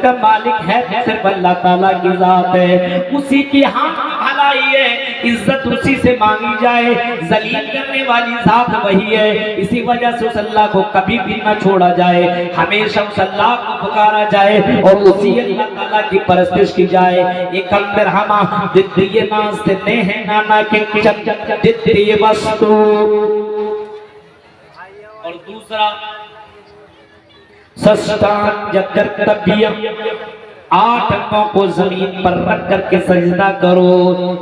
کا مالک ہے صرف اللہ تعالیٰ کی ذات ہے، اسی کی ہاتھ میں بھلائی ہے، عزت اسی سے مانگی جائے، ذلیل کرنے والی ذات وہی ہے، اسی وجہ سے اس اللہ کو کبھی بھی نہ چھوڑا جائے، ہمیشہ اس اللہ کو پکارا جائے اور اسی اللہ تعالیٰ کی پرستش کی جائے۔ ایک اندر ہما ددی ناز دیتے ہیں نانا کے ددی وستو، اور دوسرا سستان جگر تبیہ، 8 انگوں کو زمین پر رکھ کر کے سجدہ کرو۔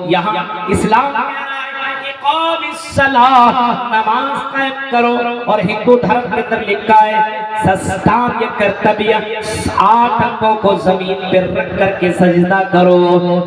یہاں اسلام کہہ رہا ہے اقام الصلاۃ، نماز قائم کرو، اور ہندو دھرم کے اندر لکھا ہے سستان جگر تبیہ، 8 انگوں کو زمین پر رکھ کر کے سجدہ کرو۔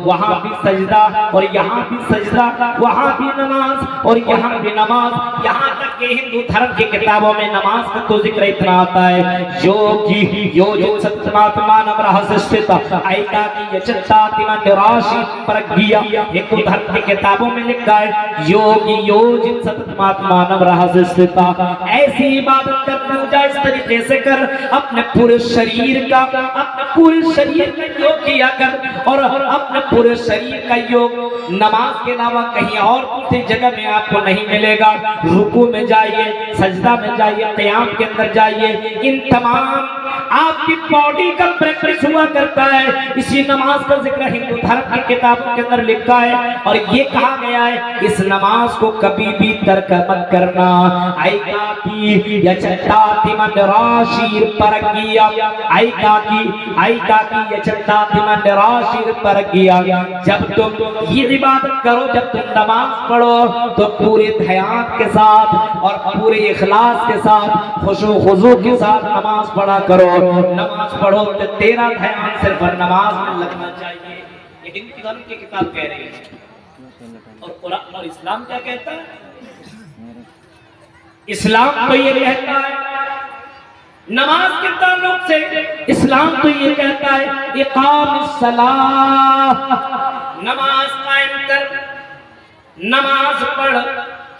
وہاں بھی سجدہ اور یہاں بھی سجدہ، وہاں بھی نماز اور یہاں بھی نماز، یہاں تک کہ ہندو دھرم کی کتابوں میں نماز کا تو ذکر اتنا آتا ہے، یوگی یوجو ستماتمان امرہسشتا ایکا کی یچتاتی من راشی پرگیا۔ ہندو دھرم کی کتابوں میں لکھا ہے یوگی یوجن ستماتمان امرہسشتا، ایسی عبادت کرنے ہو جائے اس طریقے سے کر، اپنے پورے شریر کا یوگ کیا کر، اور اپنے پورے شریر کا یوگ نماز کے علاوہ کہیں اور کسی جگہ میں آپ کو نہیں ملے گا۔ رکوع میں جائیے، سجدہ میں جائیے، قیام کے اندر جائیے، ان تمام آپ کی باڈی کا پریکٹس ہوا کرتا ہے۔ اسی نماز کا ذکر ہندو دھرم کی کتابوں کے اندر لکھا ہے، اور یہ کہا گیا ہے اس نماز کو کبھی بھی ترک مت کرنا۔ ایکا کی یچتاتی من راشی پرگیا، ایکا کی یچتاتی من راشی پرگیا۔ جب تم یہ عبادت کرو، جب تم نماز پڑھو تو پورے دھیان کے ساتھ اور پورے اخلاص کے ساتھ، خشوع و خضوع کے ساتھ نماز پڑھا کرو۔ نماز پڑھو تو تیرا دھیان صرف نماز میں لگنا چاہیے۔ یہ ہندو دھرم کی کتاب کہہ رہی ہے، اور قرآن اور اسلام کیا کہتا ہے؟ اسلام تو یہ کہتا ہے نماز کے تعلق سے، اسلام تو یہ کہتا ہے اقام الصلاۃ، نماز قائم کر، نماز پڑھ۔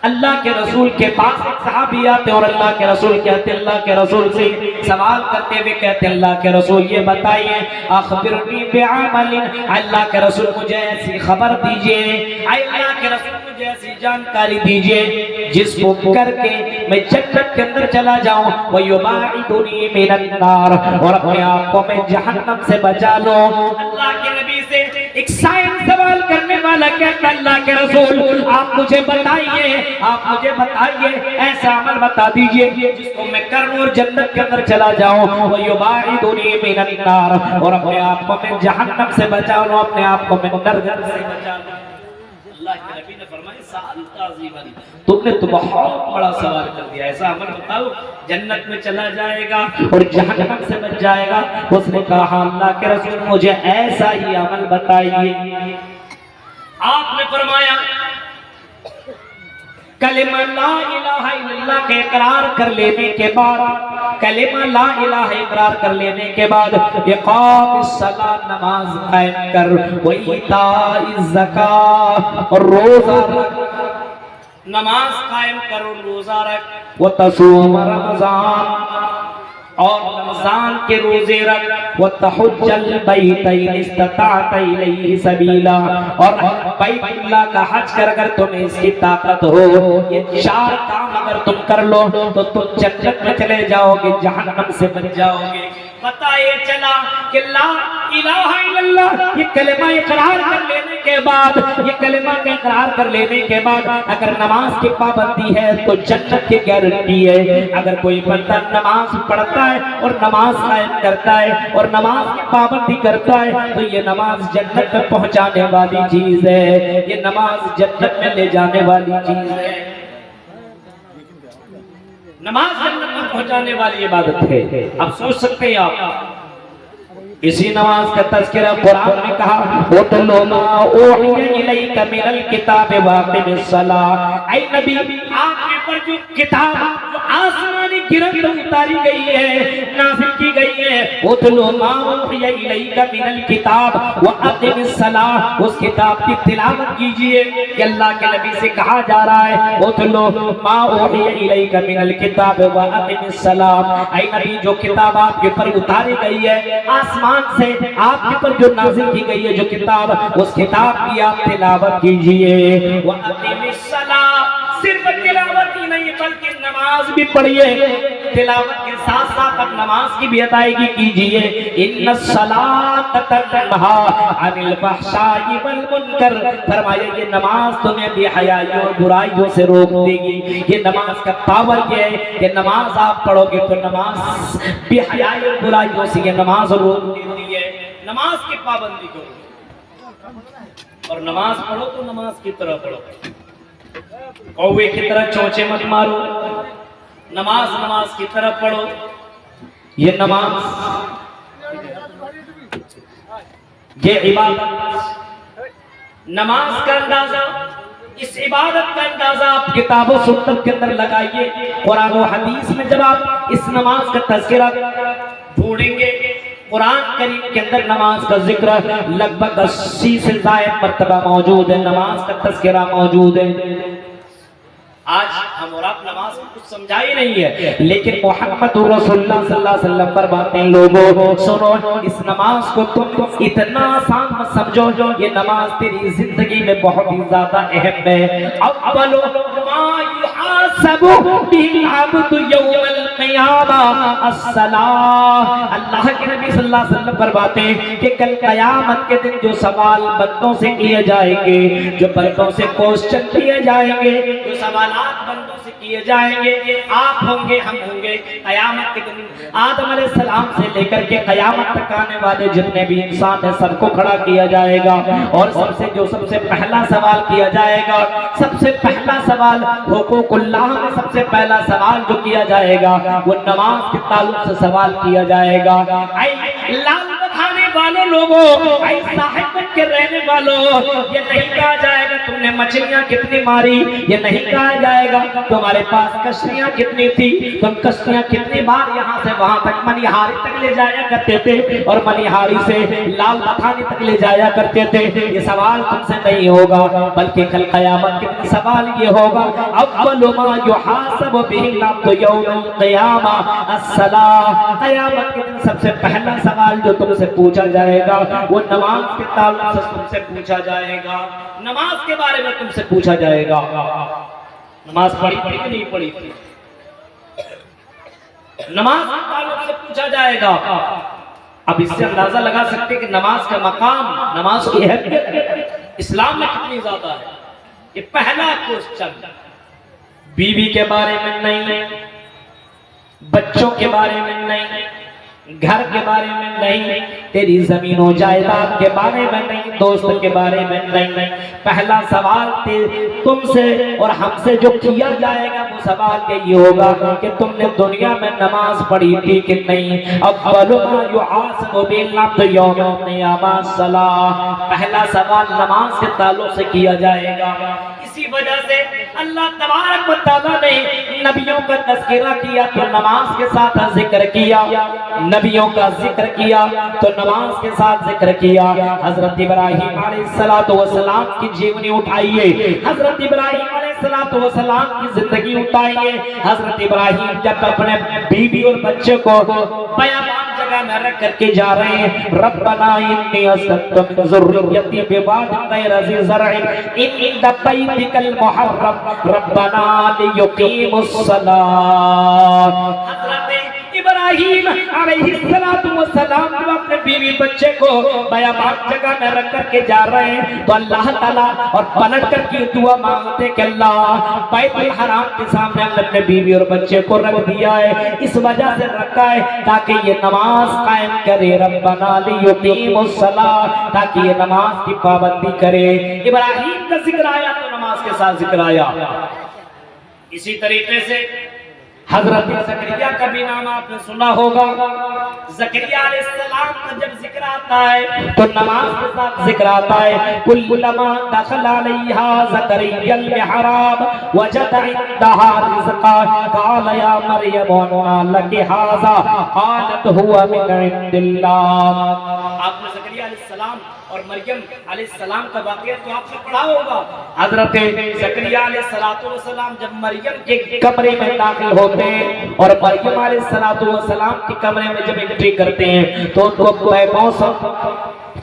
اللہ کے رسول کے پاس ایک صحابی آتے اور اللہ کے رسول کہتے، اللہ کے رسول سے سوال کرتے ہوئے کہتے اللہ کے رسول یہ بتائیے اخبرنی بعمل، اللہ کے رسول مجھے ایسی خبر دیجئے، اللہ کے رسول مجھے ایسی جانکاری دیجئے جس کو کر کے میں جنت کے اندر چلا جاؤں، وَيُبَاعِدُنِي مِنَ النَّارِ، اور اپنے آپ کو میں جہنم سے بچا لوں۔ اللہ کے نبی سے ایک سائن سوال کرنے والا کہتا اللہ کے رسول آپ مجھے بتائیے، آپ مجھے بتائیے ایسا عمل بتا دیجئے جس کو میں کروں اور جنت کے اندر چلا جاؤں، وَيُبَاعِدُنِي مِنَ النَّارِ، اور اپنے آپ کو میں جہنم سے بچا لوں، اپنے آپ کو میں نرجس سے بچا لوں۔ اللہ کے نبی نے فرمایا سألت عظیما، تم نے تو بہت بڑا سوال کر دیا، ایسا عمل بتاؤ جنت میں چلا جائے گا اور جہنم سے بچ جائے گا۔ اس نے کہا اللہ کے رسول مجھے ایسا ہی عمل بتائیے۔ آپ نے فرمایا کلمہ لا الہ الا اللہ کے اقرار کر لینے کے بعد، کلمہ لا الہ اقرار کر لینے کے بعد اقام الصلاۃ، نماز قائم کر، وایتاء الزکاۃ، اور روزہ رکھ، نماز قائم کرو، روزہ رکھ، وتصوم رمضان، اور رمضان کے روزے رکھ، وتحج البیت ان استطعت الیہ سبیلا، اور بیت اللہ کا حج کر اگر تمہیں اس کی طاقت ہو۔ یہ 4 کام اگر تم کر لو تو تم جنت میں چلے جاؤ گے، جہنم سے بچ جاؤ گے۔ پتہ یہ چلا کہ لا الہ الا اللہ یہ کلمہ اقرار کر لینے کے بعد، یہ کلمہ اقرار کر لینے کے بعد اگر نماز کی پابندی ہے تو جنت کی گارنٹی ہے۔ اگر کوئی بندہ نماز پڑھتا ہے اور نماز قائم کرتا ہے اور نماز کی پابندی کرتا ہے تو یہ نماز جنت میں پہنچانے والی چیز ہے، یہ نماز جنت میں لے جانے والی چیز ہے۔ نماز جنت میں پہنچانے والی عبادت ہے۔ اب سوچ سکتے ہیں آپ، اسی نماز کا تذکرہ قرآن نے کہا وَاتْلُ مَا أُوحِيَ إِلَيْكَ مِنَ الْكِتَابِ وَأَقِمِ الصَّلَاةَ، اے نبی آپ کے پر جو کتاب، جو آسمانی گرفت اتاری گئی ہے، نازل کی گئی ہے۔ اتلو ما اوحی الیک من الکتاب واقم الصلاۃ، اس کتاب کی تلاوت کیجئے۔ کہ اللہ کے نبی سے کہا جا رہا ہے اتلو ما اوحی الیک من الکتاب واقم الصلاۃ، اے نبی جو کتاب آپ کے پر اتاری گئی ہے آسمان سے، آپ کے پر جو نازل کی گئی ہے جو کتاب، اس کتاب کی آپ تلاوت کیجئے۔ واقم الصلاۃ، صرف تلاوت ہی نہیں بلکہ نماز بھی پڑھیے، تلاوت کے ساتھ ساتھ اب نماز کی بھی ادائیگی کیجئے۔ ان الصلاۃ تنہی عن الفحشاء والمنکر، فرمایا یہ نماز تمہیں بے حیائیوں اور برائیوں سے روک دے گی۔ یہ نماز کا پاور یہ ہے کہ نماز آپ پڑھو گے تو نماز بے حیائی اور برائیوں سے یہ نماز روک دیتی ہے۔ نماز کی پابندی کرو اور نماز پڑھو تو نماز کی طرح پڑھو، کوے کی طرح چونچے مت مارو، نماز کی طرح پڑھو۔ یہ نماز، یہ عبادت، نماز کا اندازہ، اس عبادت کا اندازہ آپ کتاب و سنت کے اندر لگائیے۔ قرآن و حدیث میں جب آپ اس نماز کا تذکرہ ڈھونڈیں گے، قرآن کریم کے اندر نماز کا ذکر لگ بھگ 80 سے زائد مرتبہ موجود ہے، نماز کا تذکرہ موجود ہے۔ آج ہم اور آپ نماز کو کچھ سمجھا ہی نہیں ہے، لیکن محمد رسول اللہ صلی اللہ علیہ وسلم فرماتے ہیں لوگوں سنو، اس نماز کو تم اتنا آسان مت سمجھو، یہ نماز تیری زندگی میں بہت ہی زیادہ اہم ہے۔ اول ما یحاسب به العبد یوم القیامہ الصلاۃ، اللہ کے نبی صلی اللہ علیہ وسلم فرماتے ہیں کہ کل قیامت کے دن جو سوال بندوں سے کیے جائیں گے، جو بندوں سے کوسچن کیے جائیں گے، جو سوال بندوں سے کیے جائیں گے، آپ ہوں گے، ہم ہوں گے، قیامت کے دن آدم علیہ السلام سے لے کر کے قیامت تک آنے والے جتنے بھی انسان ہیں سب کو کھڑا کیا جائے گا، اور سب سے پہلا سوال کیا جائے گا، سب سے پہلا سوال حقوق اللہ میں سب سے پہلا سوال جو کیا جائے گا وہ نماز کے تعلق سے سوال کیا جائے گا۔ اے لال کھانے والوں لوگوں، اے صاحب کے رہنے والوں، یہ نہیں کہا جائے گا تم نے مچھلیاں کتنی ماری، یہ نہیں کہا جائے گا تمہارے پاس کشتیاں کتنی تھی، تم کشتیاں کتنی بار یہاں سے وہاں تک منیہاری تک لے جایا کرتے تھے اور منیہاری سے لال بخانے تک لے جایا کرتے تھے، یہ سوال تم سے نہیں ہوگا، بلکہ کل قیامت کے دن سوال یہ ہوگا اول ما یحاسب به العبد یوم القیامہ الصلاۃ، قیامت کے دن سب سے پہلا سوال جو تم سے پوچھا جائے گا وہ نماز کے تعلق سے تم سے پوچھا جائے گا، نماز کے بارے میں تم سے پوچھا جائے گا۔ نماز پڑھی کہ نہیں پڑھی تھی، نماز کے تعلق سے پوچھا جائے گا۔ اب اس سے اندازہ لگا سکتے کہ نماز کا مقام، نماز کی اہمیت اسلام میں کتنی زیادہ ہے۔ یہ پہلا کوسچن بیوی کے بارے میں نہیں، بچوں کے بارے میں نہیں، گھر کے بارے میں نہیں، تیری زمین و جائیداد کے بارے میں نہیں، دوست کے بارے میں نہیں، پہلا سوال تم سے اور ہم سے جو کیا جائے گا وہ سوال یہ ہوگا کہ تم نے دنیا میں نماز پڑھی تھی کہ نہیں۔ اول ما یحاسب به العبد یوم القیامہ الصلاۃ، پہلا سوال نماز کے تعلق سے کیا جائے گا۔ اسی وجہ سے اللہ تبارک و تعالیٰ نے نبیوں کا تذکرہ کیا تو نماز کے ساتھ ذکر کیا، نبیوں کا ذکر کیا تو نماز کے ساتھ ذکر کیا۔ حضرت ابراہیم علیہ السلام کی جیونی اٹھائیے، حضرت ابراہیم علیہ السلام کی زندگی اٹھائیے۔ حضرت ابراہیم جب اپنے بیوی اور بچے کو بیابان جگہ میں رکھ کر کے جا رہے ہیں، ربنا انی اسکنت من ذریتی بواد غیر ذی زرع عند بیتک المحرم ربنا لیقیموا الصلاۃ۔ حضرت ابراہیم علیہ السلام جب اپنے بیوی بچے کو بیابان جگہ میں رکھ کر کے جا رہے ہیں تو اللہ تعالیٰ اور پلٹ کر کی دعا مانگتے کہ اللہ بیت الحرام کے سامنے ہم نے اپنے بیوی اور بچے کو رکھ دیا ہے، اس وجہ سے رکھا ہے تاکہ یہ نماز قائم کرے، ربنا لیقیموا الصلاۃ، تاکہ یہ نماز کی پابندی کرے۔ ابراہیم کا ذکر آیا تو نماز کے ساتھ ذکر آیا۔ اسی طریقے سے حضرت زکریا کا بھی نام آپ نے سنا ہوگا۔ زکریا علیہ السلام کا جب ذکر آتا آتا ہے تو نماز کے ساتھ ذکر آتا ہے کلما دخل علیہا زکریا المحراب وجد عندہا رزقا قال یا مریم انا لک ھذا قالت هو من عند اللہ. آپ نے زکریا علیہ السلام اور مریم علیہ السلام کا واقعہ تو آپ نے پڑھا ہوگا. حضرت زکریا علیہ السلام جب مریم کے کمرے میں داخل ہوتے ہیں اور مریم علیہ السلام کے کمرے میں جب انٹری کرتے ہیں تو ان کو بے موسم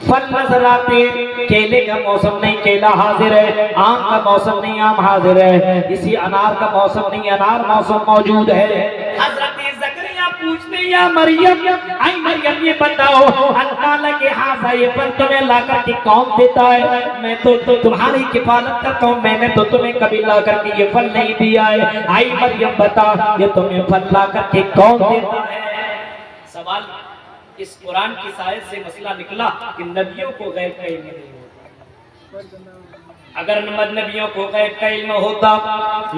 پھل نظر آتے ہیں. کیلے کا موسم نہیں کیلا حاضر ہے, آم کا موسم نہیں آم حاضر ہے, اسی انار کا موسم نہیں انار موسم موجود ہے. حضرت زکریا پوچھتے ہیں یا مریم, اے مریم یہ بتاؤ اللہ لگے ہاں یہ پھل تمہیں لا کر کے کون دیتا ہے؟ میں تو تمہاری کفالت کرتا ہوں, میں نے تو تمہیں کبھی لا کر کے یہ پھل نہیں دیا ہے. اے مریم بتا یہ تمہیں پھل لا کر کے کون دیتا ہے؟ سوال اس قرآن کی آیت سے مسئلہ نکلا کہ نبیوں کو غیب کا علم نہیں ہوتا. اگر نبیوں کو غیب کا علم ہوتا,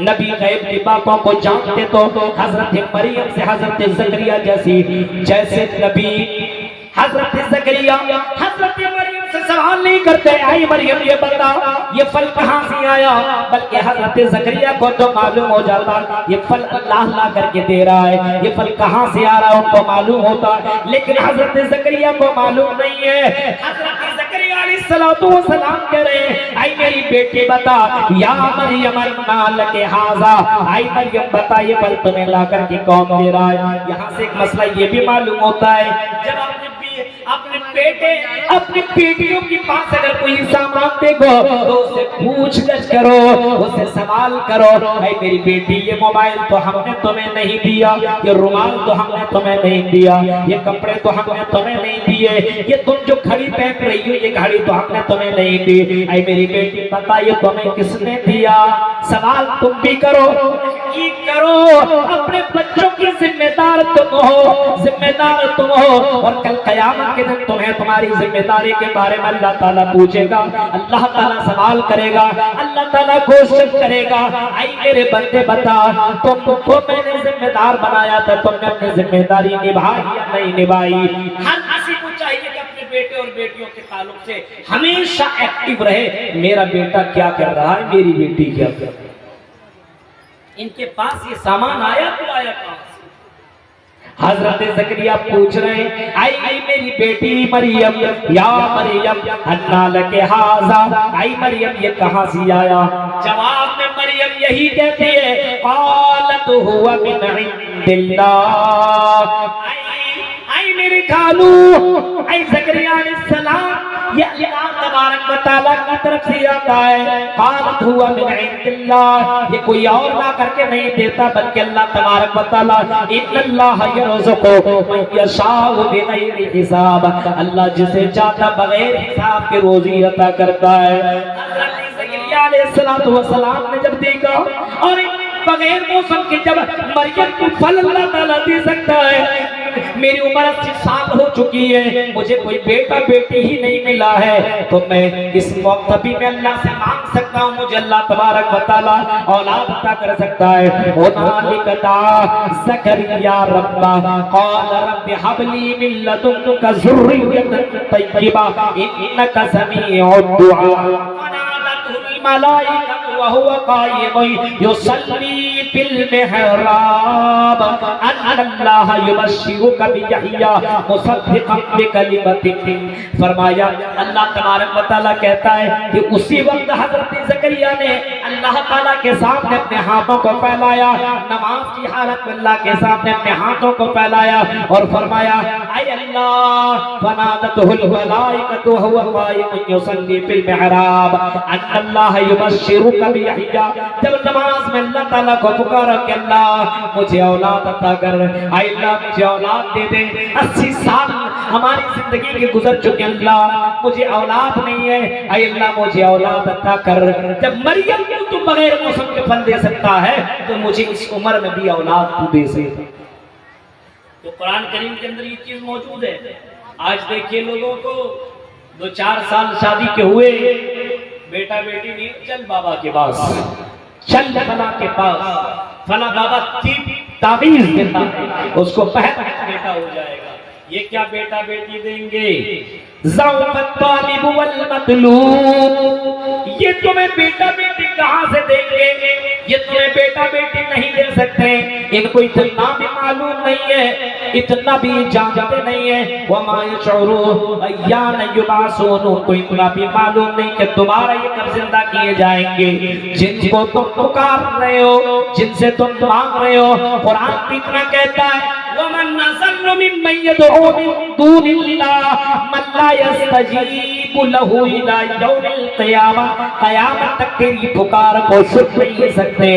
نبی غیب کی باتوں کو جانتے تو حضرت مریم سے حضرت زکریا جیسے نبی حضرت زکریا حضرت مریم سے سوال نہیں کرتے اے مریم یہ بتا یہ پھل کہاں سے آیا, بلکہ حضرت زکریا کو تو معلوم ہو جاتا یہ پھل اللہ لا کر کے دے رہا ہے, یہ پھل کہاں سے آ رہا ہے ان کو معلوم ہوتا, لیکن حضرت زکریا کو معلوم نہیں ہے. حضرت زکریا علیہ السلام کہہ رہے ہیں اے میری بیٹی بتا یا مریم انا لک ھذا, اے مریم بتا یہ پھل تمہیں لا کر کے کون دے رہا ہے. یہاں سے ایک مسئلہ یہ بھی معلوم ہوتا ہے جب اپنے بیٹے اپنی بیٹیوں کے پاس اگر کوئی سامان دیکھو تو اسے پوچھ گچھ کرو, اسے سوال کرو اے میری بیٹی یہ موبائل تو ہم نے تمہیں نہیں دیا, یہ رومال تو ہم نے تمہیں نہیں دیا, یہ کپڑے تو ہم نے تمہیں نہیں دیے, یہ تم جو گھڑی پہن رہی ہو یہ گھڑی تو ہم نے تمہیں نہیں دی. اے میری بیٹی بتا یہ تمہیں کس نے دیا؟ سوال تم بھی کرو اپنے بچوں کی ذمہ دار تم ہو, ذمہ دار تم ہو, اور کل قیامت کے دن تمہیں تمہاری ذمہ داری کے بارے میں اللہ تعالیٰ پوچھے گا, اللہ تعالیٰ سوال کرے گا, اللہ تعالیٰ کوشش کرے گا اے میرے بندے بتا تم کو میں نے ذمہ دار بنایا تھا, تم نے اپنی ذمہ داری نبھائی یا نہیں نبھائی؟ ہر کسی کو چاہیے کہ اپنے بیٹے اور بیٹیوں کے تعلق سے ہمیشہ ایکٹیو رہے. میرا بیٹا کیا کر رہا ہے, میری بیٹی کیا کر رہی ہے, ان کے پاس یہ سامان آیا تو آیا کہاں سے؟ حضرت زکریا پوچھ رہے ہیں اے میری بیٹی مریم یا مریم انا لک ھذا, اے مریم یہ کہاں سے آیا؟ جواب میں مریم یہی کہتی ہے قالت هو من عند اللہ. اے میرے خالو اے زکریا علیہ السلام یہ اللہ تبارک و تعالیٰ کی طرف سے آتا ہے. قالت هو من عند اللہ, یہ کوئی اور لا کر کے نہیں دیتا بلکہ اللہ تبارک و تعالیٰ ان اللہ یرزق من یشاء بغیر حساب, اللہ جسے چاہتا بغیر حساب کے روزی عطا کرتا ہے. حضرت زکریا علیہ السلام نے جب دیکھا اور بغیر موسم کے جب مریم کو پھل اللہ تعالیٰ دے سکتا ہے, میری عمر 80 سال ہو چکی ہے, مجھے کوئی بیٹا بیٹی ہی نہیں ملا ہے, تو میں اس وقت بھی میں اللہ سے مانگ سکتا ہوں, مجھے اللہ تبارک و تعالیٰ اولاد عطا کر سکتا ہے. هنالک دعا زکریا ربہ قال رب هب لي من لدنك ذرية طیبہ انک سمیع الدعاء. فنادته الملائکۃ وهو قائم يصلي في المحراب ان اللہ یبشرک بیحییٰ مصدقا بکلمۃ. فرمایا اللہ تبارک و تعالیٰ کہتا ہے کہ اسی وقت حضرت زکریا نے اللہ تعالیٰ کے سامنے اپنے ہاتھوں کو پھیلایا, نماز کی حالت میں اللہ کے سامنے اپنے ہاتھوں کو پھیلایا اور فرمایا اے اللہ فنادته الملائکۃ وهو قائم يصلي في المحراب ان اللہ یبشرک بیحییٰ. جب نماز میں اللہ تعالیٰ کو پکارا کہ اللہ مجھے اولاد عطا کر, اے اللہ مجھے اولاد دے دے, 80 سال ہماری زندگی کے گزر چکے, اللہ مجھے اولاد نہیں ہے, اے اللہ مجھے اولاد عطا کر. جب مریم کو تو بغیر موسم کے پھل دے سکتا ہے تو مجھے اس عمر میں بھی اولاد تو دے سکتا. تو قرآن کریم کے اندر یہ چیز موجود ہے. آج دیکھیے لوگوں کو 2-4 سال شادی کے ہوئے, بیٹا بیٹی نہیں, چل بابا کے پاس, چل فلاں کے پاس, فلاں بابا تعویذ دیتا ہے, اس کو پہن بیٹا ہو جائے گا. یہ کیا بیٹا بیٹی دیں گے؟ ضعف الطالب والمطلوب، یہ تمہیں بیٹا بیٹی کہاں سے دیں گے؟ یہ تمہیں بیٹا بیٹی نہیں دے سکتے، ان کو اتنا بھی معلوم نہیں ہے، اتنا بھی جانتے نہیں ہے، وما يشعرون ایان یبعثون، ان کو اتنا بھی معلوم نہیں کہ دوبارہ یہ کب زندہ کیے جائیں گے۔ جن کو تم پکار رہے ہو، جن سے تم مانگ رہے ہو، قرآن اتنا کہتا ہے وَمَنْ أَضَلُّ مِمَّن يَدْعُو مِن دُونِ اللَّهِ مَن لَّا يَسْتَجِيبُ لَهُ إِلَىٰ يَوْمِ الْقِيَامَةِ، قیامت تک تیری پکار کو سن نہیں سکتے۔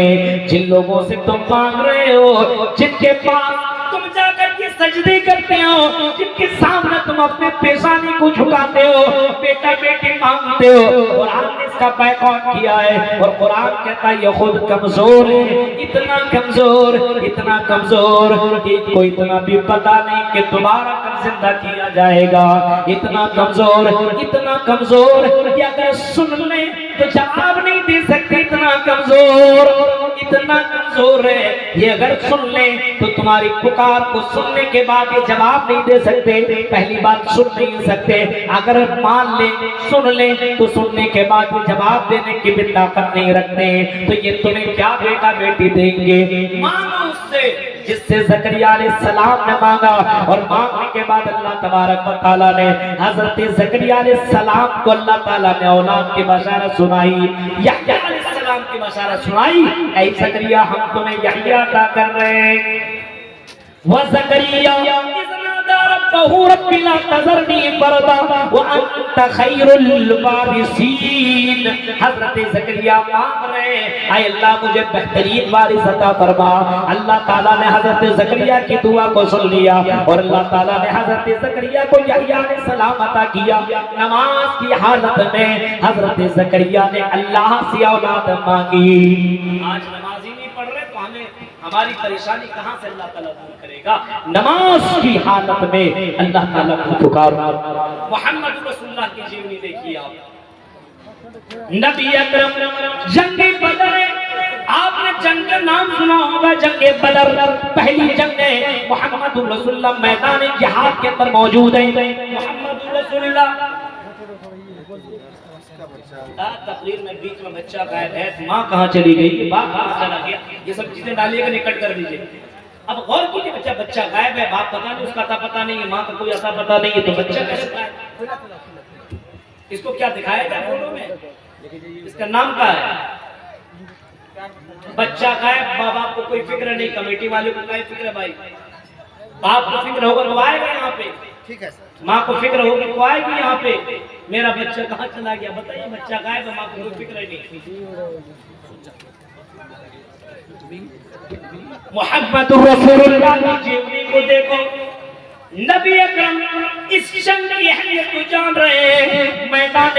جن لوگوں سے تم مانگ رہے ہو، جن کے پاس تم جا کر کے سجدے کرتے ہو، جن کے سامنے تم اپنے پیشانی کو جھکاتے ہو، بیٹا بیٹی مانگتے ہو، قرآن نے اس کا بیکاٹ کیا ہے، اور قرآن کہتا ہے یہ خود کمزور ہے، اتنا کمزور کہ ان کو اتنا بھی پتا نہیں کہ دوبارہ کب زندہ کیا جائے گا، اتنا کمزور کہ اگر سن لیں تو جواب نہیں دے سکتے، اتنا کمزور ہے یہ، اگر سن لیں تو تمہاری پکار کو سننے کے بعد یہ جواب نہیں دے سکتے، پہلی بات سن نہیں سکتے، اگر مان لیں سن لیں تو سننے کے بعد یہ جواب دینے کی بھی طاقت نہیں رکھتے، تو یہ تمہیں کیا بیٹا بیٹی دیں گے؟ مانگو اس سے جس سے زکریا علیہ السلام نے مانگا، اور مانگنے کے بعد اللہ تبارک و تعالیٰ نے حضرت زکریا علیہ السلام کو اللہ تعالیٰ نے اولاد کی بشارت سنائی، یحییٰ علیہ السلام کی بشارت سنائی، اے زکریا ہم تمہیں یحییٰ عطا کر رہے ہیں۔ وَزَكَرِيَّا إِذْ نَادَىٰ رَبَّهُ رَبِّ لَا تَذَرْنِي فَرْدًا وَأَنتَ خَيْرُ الْوَارِثِينَ، حضرت زکریا مانگ رہے ہیں اے اللہ مجھے بہترین وارث عطا فرما۔ اللہ تعالیٰ نے حضرت زکریا کی دعا کو سن لیا، اور اللہ تعالیٰ نے حضرت زکریا کو یحییٰ علیہ السلام عطا کیا۔ نماز کی حالت میں حضرت زکریا نے اللہ سے اولاد مانگی۔ آج نماز ہی نہیں پڑھ رہے تو ہماری پریشانی کہاں سے اللہ تعالیٰ دور کرے گا؟ نماز کی حالت میں اللہ تعالیٰ کو پکارو۔ محمد رسول اللہ کی جیونی دیکھیے آپ، نبی اکرم جنگ بدر، آپ نے جنگ کا نام سنا ہوگا، جنگ بدر پہلی جنگ ہے، محمد رسول اللہ میدان جہاد کے اندر موجود ہیں۔ محمد رسول اللہ تقریر میں بیچ میں بچہ غائب ہے، ماں کہاں چلی گئی، باپ کہاں چلا گیا، یہ سب چیزیں ڈالیے گا نکٹ کر دیجئے۔ اب غور کیجئے، بچہ غائب ہے، باپ پتہ نہیں، اس کا عطا پتہ نہیں ہے، ماں کا کوئی عطا پتہ نہیں ہے، تو بچہ کیسے غائب؟ اس کو کیا دکھایا جائے فوٹو میں؟ اس کا نام کیا ہے؟ بچہ غائب، ماں باپ کو کوئی فکر نہیں، کمیٹی والے کو کوئی فکر ہے بھائی؟ باپ کو فکر ہوگا تو آئے گا یہاں پہ، ماں کو فکر ہوگی تو آئے گی یہاں پہ، میرا بچہ کہاں چلا گیا؟ بتائیے، بچہ غائب ہے، ماں کو کوئی فکر نہیں۔ محمد رسول اللہ کی جیونی کو دیکھو، نبی اکرم اس جنگ کی اہمیت کو جان رہے ہیں، میدان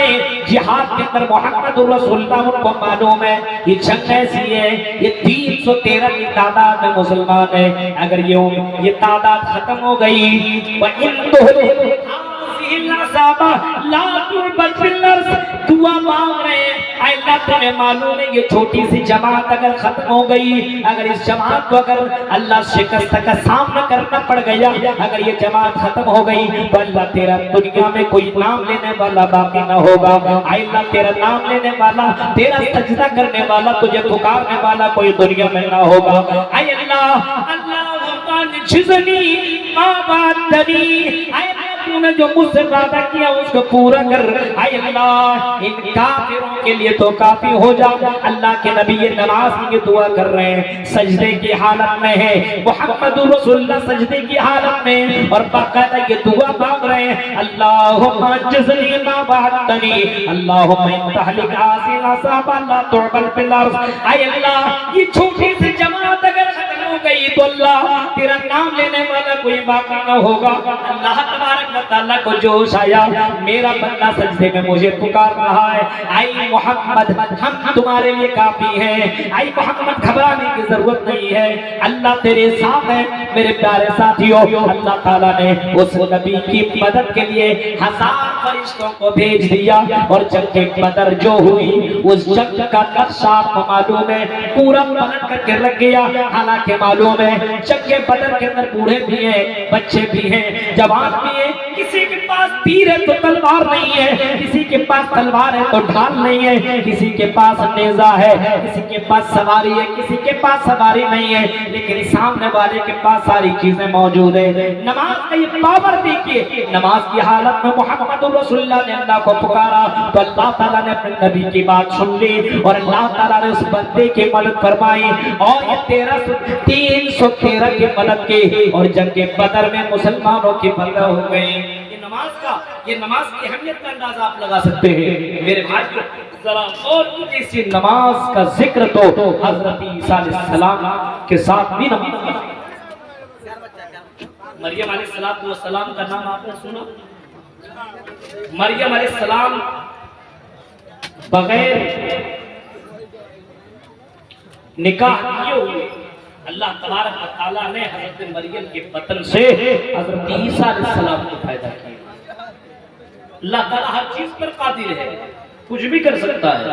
جہاد کے اندر محمد رسول اللہ ان کو معلوم ہے یہ جنگ ایسی ہے، یہ 313 کی تعداد میں مسلمان ہیں، اگر یہ تعداد ختم ہو گئی وَإِن دعا مانگ رہے ہیں، اے اللہ تمہیں معلوم ہے یہ چھوٹی سی جماعت اگر ختم ہو گئی، اگر اس جماعت کو اگر اللہ شکست کا سامنا کرنا پڑ گیا، اگر یہ جماعت ختم ہو گئی تو اللہ تیرا دنیا میں کوئی نام لینے والا باقی نہ ہوگا، اے اللہ تیرا نام لینے والا، تیرا سجدہ کرنے والا، تجھے پکارنے والا کوئی دنیا میں نہ ہوگا۔ اے اللہ جزنی ما وعدتنی، تو نے جو مجھ سے وعدہ کیا اس کو پورا کر، اے اللہ ان کافروں کے لیے تو کافی ہو جا۔ اللہ کے نبی یہ نماز کی دعا کر رہے ہیں، سجدے کی حالت میں ہے، محمد رسول اللہ سجدے کی حالت میں، اور باقاعدہ یہ دعا مانگ رہے ہیں، اللہم جزنی ما وعدتنی، اللہم ان تہلک آسین اصحاب لا تعبل فی الارض، اے اللہ یہ چھوٹی سی جماعت اگر ختم ہو گئی تو اللہ تیرا نام لینے والا کوئی باقی نہ ہوگا۔ اللہ تبارک و تعالیٰ کو جوش آیا، میرا بندہ سجدے میں مجھے پکار رہا ہے، اے محمد ہم تمہارے لیے کافی ہیں، اے محمد گھبرانے کی ضرورت نہیں ہے، اللہ تیرے ساتھ ہے۔ میرے پیارے ساتھیوں، اللہ تعالیٰ نے اس نبی کی مدد کے لیے 1000 فرشتوں کو بھیج دیا، اور جنگ بدر جو ہوئی اس جنگ کا نقشہ آپ کو معلوم ہے، پورا پلٹ کر کے رکھ گیا، حالانکہ کو معلوم ہے جنگ بدر کے اندر بوڑھے بھی ہیں، بچے بھی ہیں، جوان بھی ہیں، کسی کے پاس تیر ہے تو تلوار نہیں ہے، کسی کے پاس تلوار ہے تو ڈھال نہیں ہے، کسی کے پاس نیزہ ہے، کسی کے پاس سواری ہے، کسی کے پاس سواری نہیں ہے، لیکن سامنے والے کے پاس ساری چیزیں موجود ہیں۔ نماز کا یہ پاور دیکھیے، نماز کی حالت میں محمد رسول اللہ نے اللہ کو پکارا تو اللہ تعالیٰ نے اپنے نبی کی بات سن لی اور اللہ تعالیٰ نے اس بندے کی مدد فرمائی اور یہ 313 کی مدد کی اور جنگ بدر میں مسلمانوں کی فتح ہو گئی۔ یہ نماز کی اہمیت کا اندازہ آپ لگا سکتے ہیں میرے بھائیو۔ ذرا اور اسی نماز کا ذکر تو حضرت عیسیٰ علیہ السلام کے ساتھ بھی نماز کا، مریم علیہ السلام کا نام آپ نے سنا؟ مریم علیہ السلام بغیر نکاح کیے ہوئے اللہ تبارک و تعالیٰ نے حضرت مریم کے بطن سے حضرت عیسیٰ علیہ السلام کو پیدا کیا۔ اللہ تعالیٰ ہر چیز پر قادر ہے، کچھ بھی کر سکتا ہے۔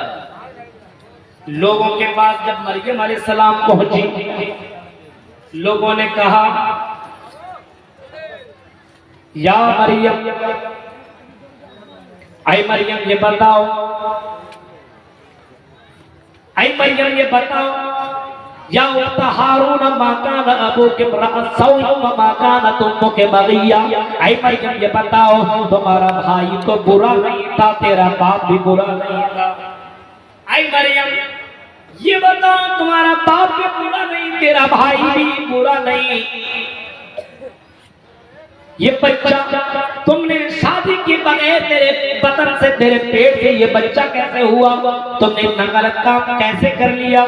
لوگوں کے پاس جب مریم علیہ السلام پہنچی، لوگوں نے کہا یا مریم، اے مریم یہ بتاؤ، اے مریم یہ بتاؤ، یا اخت ہارون ما کان ابوک امرأ سوء وما کانت امک بغیہ، اے مریم یہ بتاؤ تمہارا بھائی تو برا نہیں تھا، تیرا باپ بھی برا نہیں تھا۔ اے مریم یہ بتاؤ تمہارا باپ بھی برا نہیں، تیرا بھائی بھی برا نہیں، یہ بچہ تم نے شادی کے بغیر تیرے بطن سے، تیرے پیٹ سے یہ بچہ کیسے ہوا؟ تم نے اتنا غلط کام کیسے کر لیا؟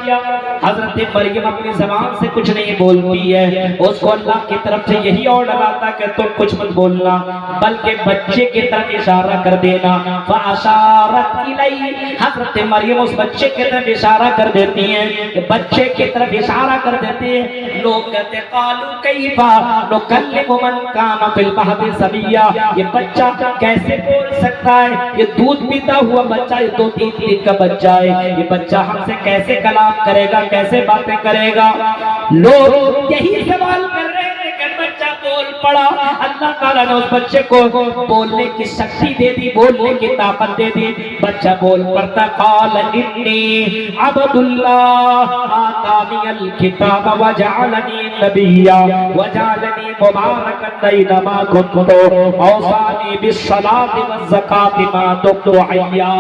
حضرت مریم اپنی زبان سے کچھ نہیں بولتی ہے، اس کو اللہ کی طرف سے یہی آرڈر آتا کہ تم کچھ مت بولنا بلکہ بچے کی طرف اشارہ کر دینا۔ فاشارت الیہ، حضرت مریم اس بچے کی طرف اشارہ کر دیتی ہیں، بچے کی طرف اشارہ کر دیتے ہیں۔ لوگ کہتے قالوا کیف نکلم من کان فی المہد صبیا، یہ بچہ کیسے بول سکتا ہے؟ یہ دودھ پیتا ہوا بچہ، یہ 2-3 دن کا بچہ ہے، یہ بچہ ہم سے کیسے کلام کرے گا، کیسے باتیں کرے گا؟ لوگ یہی سوال کر رہے ہیں کہ بچہ بول پڑا، اللہ تعالیٰ نے اس بچے کو بولنے کی شکتی دے دی، بولنے کی طاقت دے دی، بچہ بول پڑتا۔ قال انی عبد اللہ آتانی الکتاب وجعلنی نبیا وجعلنی مبارکا اینما کنت اوصانی بالصلاۃ والزکاۃ ما دمت حیا۔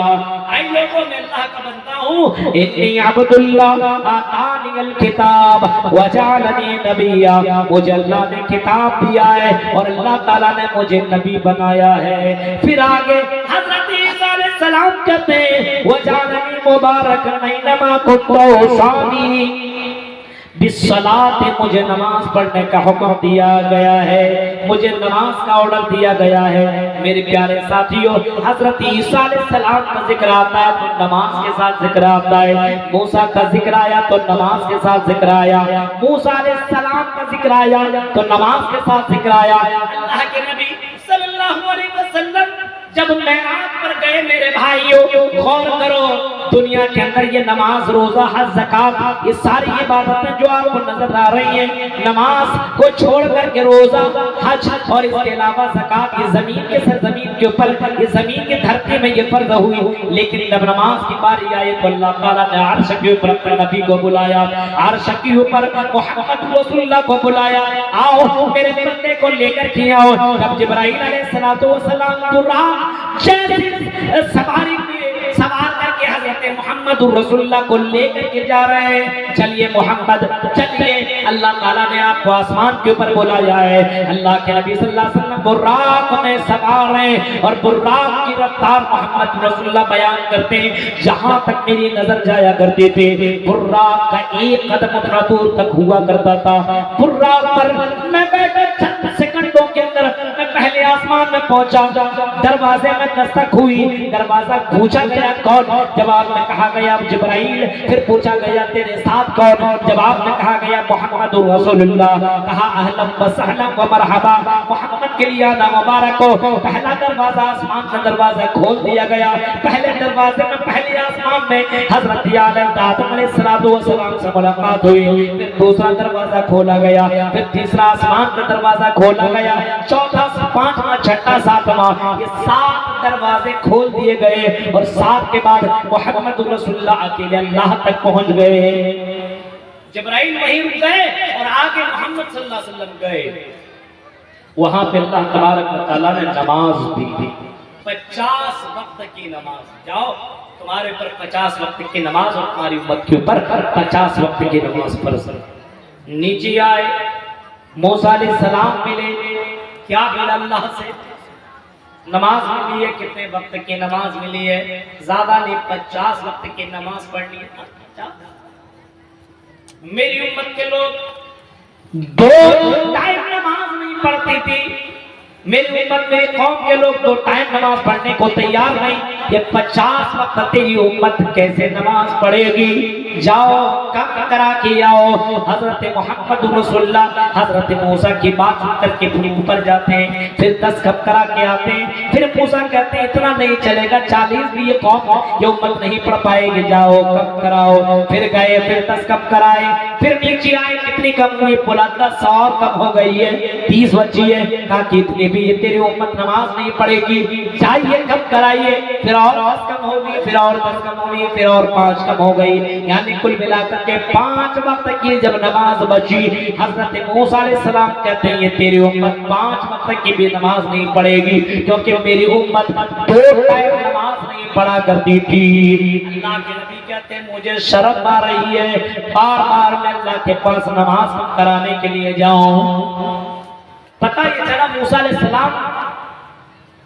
اے لوگوں میں اللہ کا بندہ ہوں، انی عبد اللہ آتانی الکتاب وجعلنی نبیا، مجھے اللہ نے کتاب دیا ہے اور اللہ تعالیٰ نے مجھے نبی بنایا ہے۔ پھر آگے حضرت عیسیٰ علیہ السلام کہتے ہیں وجعلنی مبارکا اینما کنت اوصانی بالصلاۃ، مجھے نماز پڑھنے کا حکم دیا گیا ہے، مجھے نماز کا آرڈر دیا گیا ہے۔ میرے پیارے ساتھیوں، حضرت عیسیٰ علیہ السلام کا ذکر آتا ہے تو نماز کے ساتھ ذکر آتا ہے، موسیٰ کا ذکر آیا تو نماز کے ساتھ ذکر آیا، موسیٰ علیہ السلام کا ذکر آیا تو نماز کے ساتھ ذکر آیا۔ اللہ کے نبی صلی اللہ علیہ وسلم جب معراج پر گئے میرے بھائیوں، غور کرو، دنیا کے اندر یہ نماز، روزہ، حج، زکات، یہ ساری عبادتیں جو آپ کو نظر آ رہی ہیں، نماز کو چھوڑ کر کے روزہ، حج اور اس کے علاوہ زکات، یہ زمین کے سرزمین کے اوپر، یہ زمین کی دھرتی میں یہ فرض ہوئی، لیکن جب نماز کی باری آئی تو اللہ تعالیٰ نے عرش کے اوپر اپنے نبی کو بلایا، عرش کے اوپر محمد رسول اللہ کو بلایا، آؤ میرے بندے کو لے کر کے آؤ۔ جب جبرائیل علیہ السلام براق سوار کر کے حضرت محمد رسول اللہ کو لے کر کے جا رہے ہیں، چلیے محمد چلیے، اللہ تعالیٰ نے آپ کو آسمان کے اوپر بلایا ہے۔ اللہ کے نبی صلی اللہ علیہ وسلم براق میں سوار ہیں اور براق کی رفتار محمد رسول اللہ بیان کرتے ہیں، جہاں تک میری نظر جایا کرتے تھے براق کا ایک قدم اتنا دور تک ہوا کرتا تھا۔ براق پر میں بیٹھا چند سیکنڈوں کے اندر میں پہلے آسمان میں پہنچا، دروازے میں دستک ہوئی، دروازہ پوچھا گیا کون؟ جواب میں کہا گیا جبرائیل، پھر پوچھا گیا تیرے ساتھ کون؟ جواب میں کہا گیا محمد رسول اللہ، کہا اہلا و سہلا و مرحبا، محمد امت کے لیے آنا مبارک ہو۔ پہلا دروازہ آسمان کا دروازہ کھول دیا گیا، پہلے دروازے میں پہلے آسمان میں حضرت آدم علیہ السلام سے ملاقات ہوئی، پھر دوسرا دروازہ کھولا گیا، پھر تیسرا آسمان کا دروازہ کھولا گیا، چوتھا پانچواں چھٹا ساتواں، یہ 7 دروازے کھول دیے گئے، اور 7 کے بعد محمد رسول اللہ اکیلے اللہ تک پہنچ گئے۔ جبرائیل وہیں رک گئے اور آگے محمد صلی اللہ علیہ وسلم گئے۔ وہاں پہ اللہ تبارک و تعالیٰ نے نماز دی تھی، 50 وقت کی نماز۔ جاؤ تمہارے اوپر 50 وقت کی نماز، اور تمہاری امت کے اوپر 50 وقت کی نماز فرض۔ نیچے آئے، موسیٰ علیہ السلام ملے، کیا ملا اللہ سے؟ نماز ملی ہے، کتنے وقت کی نماز ملی ہے؟ زیادہ نہیں، 50 وقت کی نماز پڑھنی ہے۔ میری امت کے لوگ 2 ٹائم نماز نہیں پڑھتی تھی، میری امت میری قوم کے لوگ 2 ٹائم نماز پڑھنے کو تیار نہیں، یہ 50 وقت تیری امت کیسے نماز پڑھے گی؟ جاؤ کم کرا کے آؤ۔ حضرت محمد رسول اللہ حضرت موسیٰ کی بات سن کر کے پھر اوپر جاتے ہیں، پھر 10 کم کرا کے آتے ہیں، پھر موسیٰ کہتے ہیں اتنا نہیں چلے گا، 40 بھی یہ قوم یہ امت نہیں پڑھ پائے گی، جاؤ کم کراؤ۔ پھر گئے، پھر 10 کم کرائے، پھر نیچے آئے، کتنی کم ہوئی؟ بولا 10 اور کم ہو گئی ہے، 30 بچی ہے، کہا کہ اتنی بھی یہ تیری امت نماز نہیں پڑھے گی، جائیے کم کرائیے، پھر اور 10 کم ہوگی، پھر اور 10 کم ہوگی، پھر اور 5 کم ہو گئی، یعنی کل ملا کر کے 5 وقت کی جب نماز بچی، حضرت موسیٰ علیہ السلام کہتے ہیں یہ تیری امت 5 وقت کی بھی نماز نہیں پڑھے گی، کیونکہ میری امت 2 ٹائم نماز نہیں پڑھا کرتی تھی۔ اللہ کے نبی کہتے ہیں مجھے شرم آ رہی ہے، بار بار میں اللہ کے پاس نماز کرانے کے لیے جاؤں۔ پتہ یہ چلا موسیٰ علیہ السلام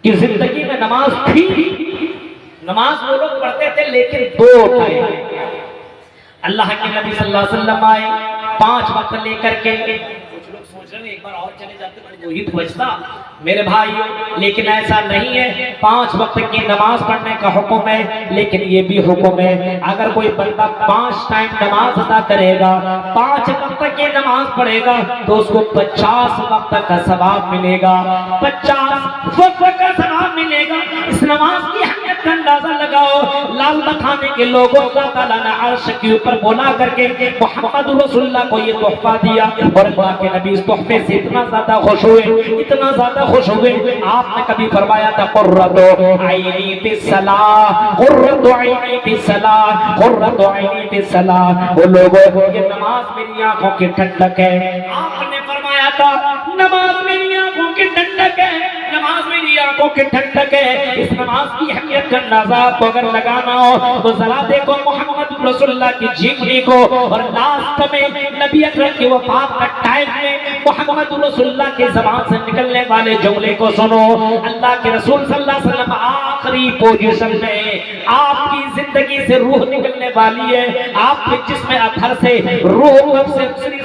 کی زندگی میں نماز تھی، نماز وہ لوگ پڑھتے تھے لیکن 2 ٹائم۔ اللہ کے نبی صلی اللہ علیہ وسلم آئے 5 وقت لے کر کے، کچھ لوگ سوچ رہے ہیں ایک بار اور چلے جاتے تو وہی تو بچتا میرے بھائیوں، لیکن ایسا نہیں ہے۔ 5 وقت کی نماز پڑھنے کا حکم ہے، لیکن یہ بھی حکم ہے اگر کوئی بندہ 5 ٹائم نماز ادا کرے گا، 5 وقت کی نماز پڑھے گا تو اس کو 50 وقت کا ثواب ملے گا، 50 وقت کا ثواب ملے گا۔ اس نماز کی اہمیت کا اندازہ لگاؤ۔ لال بتانے کے لوگوں اللہ تعالیٰ نے عرش کے اوپر بولا کر کے محمد رسول اللہ کو یہ تحفہ دیا، اور اللہ کے نبی اس تحفے سے اتنا زیادہ خوش ہوئے، اتنا زیادہ خوش ہوئے، آپ نے کبھی فرمایا تھا قرۃ عینی فی الصلاۃ، قرۃ عینی فی الصلاۃ، قرۃ عینی فی الصلاۃ، وہ لوگوں یہ نماز میری آنکھوں کی ٹھنڈک ہے۔ آپ نے فرمایا تھا نماز میری آنکھوں کی ٹھنڈک ہے، نماز میری آنکھوں کی ٹھنڈک ہے۔ اس نماز کی اہمیت کا اندازہ کو اگر لگانا ہو تو ذرا دیکھو محمد رسول اللہ کی جیونی کو، اور لاسٹ میں نبی اکرم کی وفات کا ٹائم میں محمد رسول اللہ کی زبان سے نکلنے والے جملے کو سنو۔ اللہ کے رسول صلی اللہ علیہ وسلم آخری پوزیشن میں، آپ کی زندگی سے روح نکلنے والی ہے، آپ کے جسم اطہر سے روح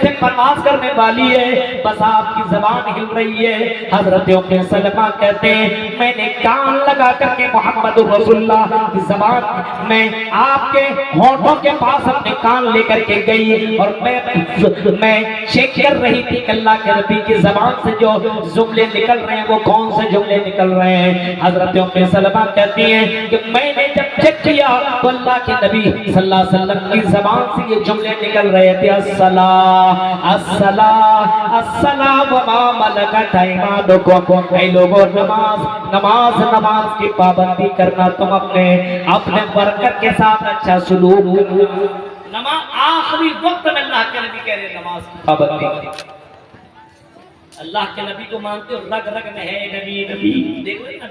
سے پرواز کرنے والی ہے، بس آپ کی زبان ہل رہی ہے۔ حضرت ام سلمہ کہتے ہیں میں نے کان لگا کر کے محمد رسول اللہ کی زبان میں آپ کے ہونٹوں کے پاس اپنے کان لے کر کے گئی، اور میں چیک کر رہی تھی کہ اللہ کے نبی کی زبان سے جو جملے نکل رہے ہیں وہ کون سے جملے نکل رہے ہیں۔ حضرت ام سلمہ کہتی ہیں کہ میں نے جب چیک کیا تو اللہ کے نبی صلی اللہ علیہ وسلم کی زبان سے یہ جملے نکل رہے تھے، الصلاۃ الصلاۃ الصلاۃ وما ملکت ایمانکم، اے لوگوں نماز نماز نماز کی پابندی کرنا، تم اپنے برکت کے ساتھ اچھا سلوک۔ نماز آخری وقت میں اللہ کے نبی کہہ رہے ہیں نماز کی پابندی۔ اللہ کے نبی کو مانتے ہو، رگ رگ میں ہے نبی نبی، دیکھو نبی